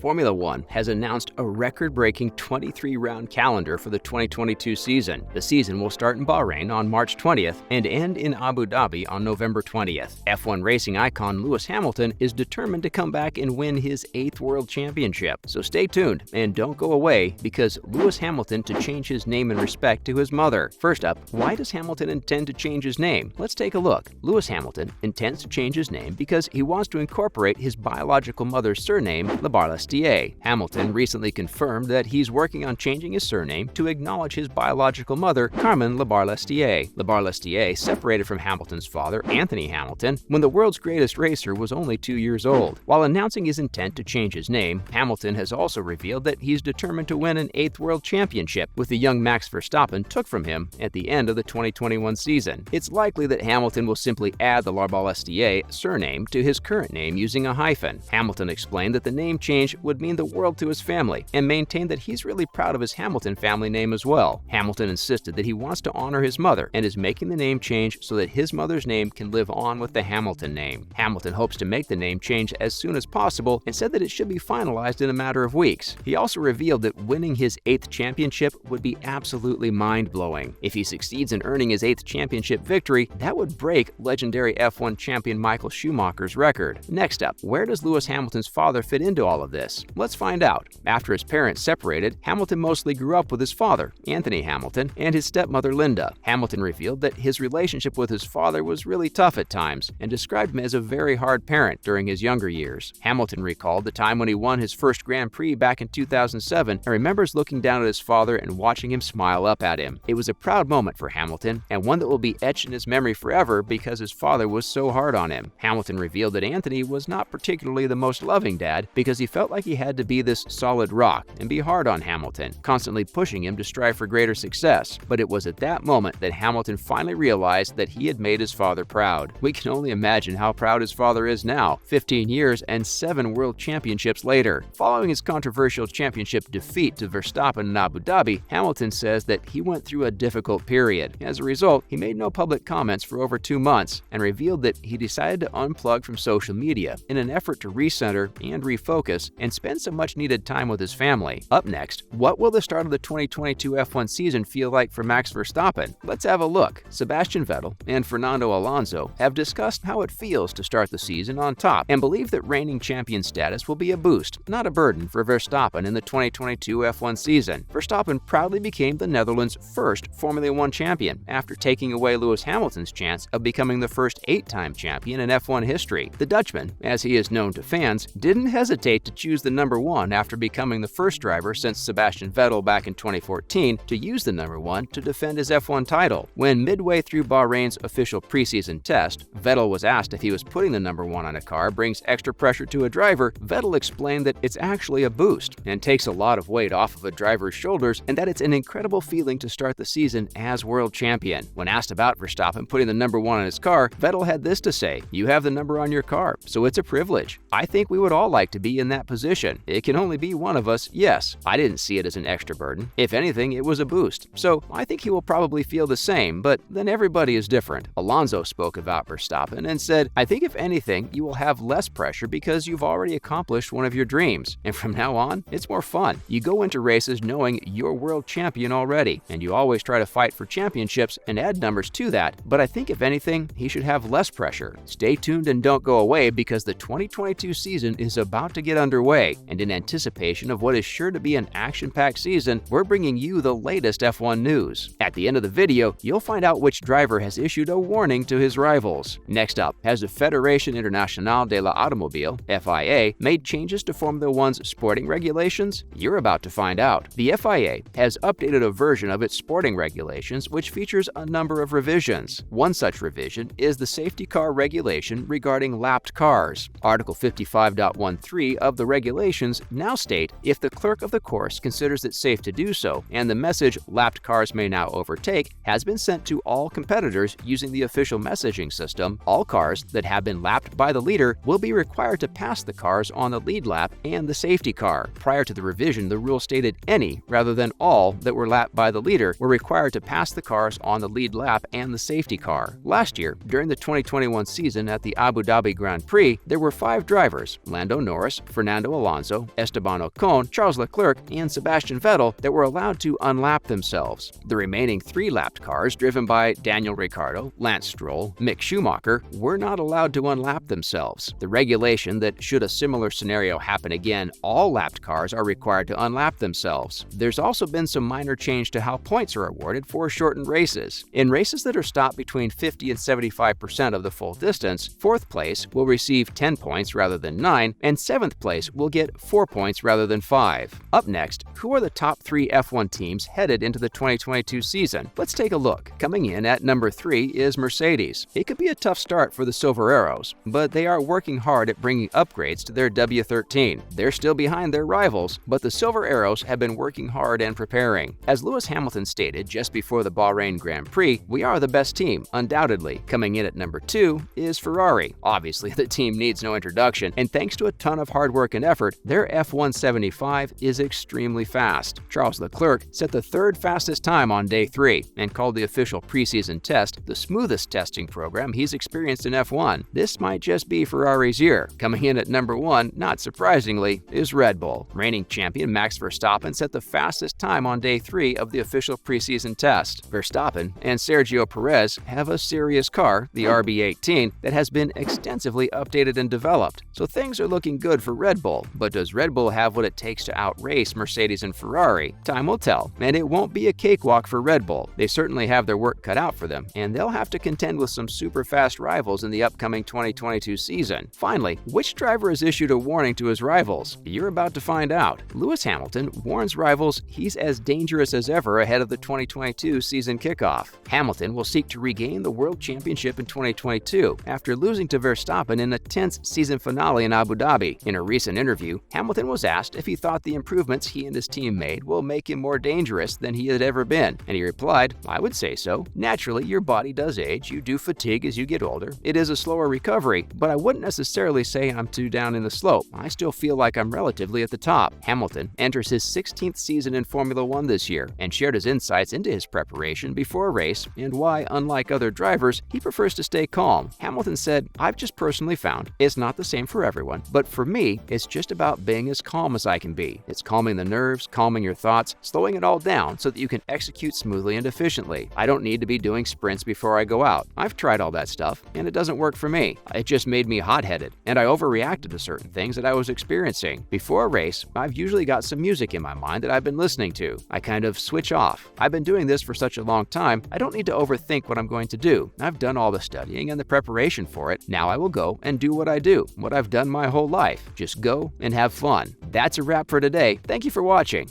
Formula One has announced a record-breaking 23-round calendar for the 2022 season. The season will start in Bahrain on March 20th and end in Abu Dhabi on November 20th. F1 racing icon Lewis Hamilton is determined to come back and win his 8th world championship. So stay tuned and don't go away, because Lewis Hamilton to change his name in respect to his mother. First up, why does Hamilton intend to change his name? Let's take a look. Lewis Hamilton intends to change his name because he wants to incorporate his biological mother's surname, Larbalestier. Hamilton recently confirmed that he's working on changing his surname to acknowledge his biological mother, Carmen Larbalestier. Larbalestier separated from Hamilton's father, Anthony Hamilton, when the world's greatest racer was only 2 years old. While announcing his intent to change his name, Hamilton has also revealed that he's determined to win an 8th world championship, with the young Max Verstappen took from him at the end of the 2021 season. It's likely that Hamilton will simply add the Larbalestier surname to his current name using a hyphen. Hamilton explained that the name change would mean the world to his family and maintained that he's really proud of his Hamilton family name as well. Hamilton insisted that he wants to honor his mother and is making the name change so that his mother's name can live on with the Hamilton name. Hamilton hopes to make the name change as soon as possible and said that it should be finalized in a matter of weeks. He also revealed that winning his 8th championship would be absolutely mind-blowing. If he succeeds in earning his 8th championship victory, that would break legendary F1 champion Michael Schumacher's record. Next up, where does Lewis Hamilton's father fit into all of this? Let's find out. After his parents separated, Hamilton mostly grew up with his father, Anthony Hamilton, and his stepmother, Linda. Hamilton revealed that his relationship with his father was really tough at times and described him as a very hard parent during his younger years. Hamilton recalled the time when he won his first Grand Prix back in 2007 and remembers looking down at his father and watching him smile up at him. It was a proud moment for Hamilton, and one that will be etched in his memory forever because his father was so hard on him. Hamilton revealed that Anthony was not particularly the most loving dad because he felt like he had to be this solid rock and be hard on Hamilton, constantly pushing him to strive for greater success. But it was at that moment that Hamilton finally realized that he had made his father proud. We can only imagine how proud his father is now, 15 years and 7 world championships later. Following his controversial championship defeat to Verstappen in Abu Dhabi, Hamilton says that he went through a difficult period. As a result, he made no public comments for over 2 months and revealed that he decided to unplug from social media in an effort to recenter and refocus and spend some much-needed time with his family. Up next, what will the start of the 2022 F1 season feel like for Max Verstappen? Let's have a look. Sebastian Vettel and Fernando Alonso have discussed how it feels to start the season on top and believe that reigning champion status will be a boost, not a burden, for Verstappen in the 2022 F1 season. Verstappen proudly became the Netherlands' first Formula One champion after taking away Lewis Hamilton's chance of becoming the first 8-time champion in F1 history. The Dutchman, as he is known to fans, didn't hesitate to choose the number 1 after becoming the first driver since Sebastian Vettel back in 2014 to use the number 1 to defend his F1 title. When midway through Bahrain's official preseason test, Vettel was asked if he was putting the number 1 on a car brings extra pressure to a driver. Vettel explained that it's actually a boost and takes a lot of weight off of a driver's shoulders, and that it's an incredible feeling to start the season as world champion. When asked about Verstappen putting the number 1 on his car, Vettel had this to say: "You have the number on your car, so it's a privilege. I think we would all like to be in that position. It can only be one of us. Yes, I didn't see it as an extra burden. If anything, it was a boost. So I think he will probably feel the same, but then everybody is different." Alonso spoke about Verstappen and said, "I think if anything, you will have less pressure because you've already accomplished one of your dreams. And from now on, it's more fun. You go into races knowing you're world champion already, and you always try to fight for championships and add numbers to that. But I think if anything, he should have less pressure." Stay tuned and don't go away, because the 2022 season is about to get underway, and in anticipation of what is sure to be an action-packed season, we're bringing you the latest F1 news. At the end of the video, you'll find out which driver has issued a warning to his rivals. Next up, has the Fédération Internationale de l'Automobile, FIA, made changes to Formula One's sporting regulations? You're about to find out. The FIA has updated a version of its sporting regulations which features a number of revisions. One such revision is the safety car regulation regarding lapped cars. Article 55.13 of the regulations now state if the clerk of the course considers it safe to do so, and the message "lapped cars may now overtake" has been sent to all competitors using the official messaging system, all cars that have been lapped by the leader will be required to pass the cars on the lead lap and the safety car. Prior to the revision, the rule stated any rather than all that were lapped by the leader were required to pass the cars on the lead lap and the safety car. Last year, during the 2021 season at the Abu Dhabi Grand Prix, there were 5 drivers: Lando Norris, Fernando Fernando Alonso, Esteban Ocon, Charles Leclerc, and Sebastian Vettel that were allowed to unlap themselves. The remaining 3-lapped cars, driven by Daniel Ricciardo, Lance Stroll, Mick Schumacher, were not allowed to unlap themselves. The regulation that should a similar scenario happen again, all lapped cars are required to unlap themselves. There's also been some minor change to how points are awarded for shortened races. In races that are stopped between 50 and 75% of the full distance, 4th place will receive 10 points rather than 9, and 7th place will get 4 points rather than 5. Up next, who are the top 3 F1 teams headed into the 2022 season? Let's take a look. Coming in at number 3 is Mercedes. It could be a tough start for the Silver Arrows, but they are working hard at bringing upgrades to their W13. They're still behind their rivals, but the Silver Arrows have been working hard and preparing. As Lewis Hamilton stated just before the Bahrain Grand Prix, "We are the best team, undoubtedly." Coming in at number 2 is Ferrari. Obviously, the team needs no introduction, and thanks to a ton of hard work and effort, their F175 is extremely fast. Charles Leclerc set the 3rd fastest time on day 3 and called the official preseason test the smoothest testing program he's experienced in F1. This might just be Ferrari's year. Coming in at number 1, not surprisingly, is Red Bull. Reigning champion Max Verstappen set the fastest time on day 3 of the official preseason test. Verstappen and Sergio Perez have a serious car, the RB18, that has been extensively updated and developed. So things are looking good for Red Bull. But does Red Bull have what it takes to outrace Mercedes and Ferrari? Time will tell, and it won't be a cakewalk for Red Bull. They certainly have their work cut out for them, and they'll have to contend with some super fast rivals in the upcoming 2022 season. Finally, which driver has issued a warning to his rivals? You're about to find out. Lewis Hamilton warns rivals he's as dangerous as ever ahead of the 2022 season kickoff. Hamilton will seek to regain the World Championship in 2022 after losing to Verstappen in a tense season finale in Abu Dhabi. In a recent interview, Hamilton was asked if he thought the improvements he and his team made will make him more dangerous than he had ever been, and he replied, "I would say so. Naturally, your body does age, you do fatigue as you get older. It is a slower recovery, but I wouldn't necessarily say I'm too down in the slope. I still feel like I'm relatively at the top." Hamilton enters his 16th season in Formula One this year and shared his insights into his preparation before a race and why, unlike other drivers, he prefers to stay calm. Hamilton said, "I've just personally found it's not the same for everyone, but for me, it's just about being as calm as I can be. It's calming the nerves, calming your thoughts, slowing it all down so that you can execute smoothly and efficiently. I don't need to be doing sprints before I go out. I've tried all that stuff, and it doesn't work for me. It just made me hot-headed, and I overreacted to certain things that I was experiencing. Before a race, I've usually got some music in my mind that I've been listening to. I kind of switch off. I've been doing this for such a long time, I don't need to overthink what I'm going to do. I've done all the studying and the preparation for it. Now I will go and do what I do, what I've done my whole life. Just go and have fun." That's a wrap for today. Thank you for watching.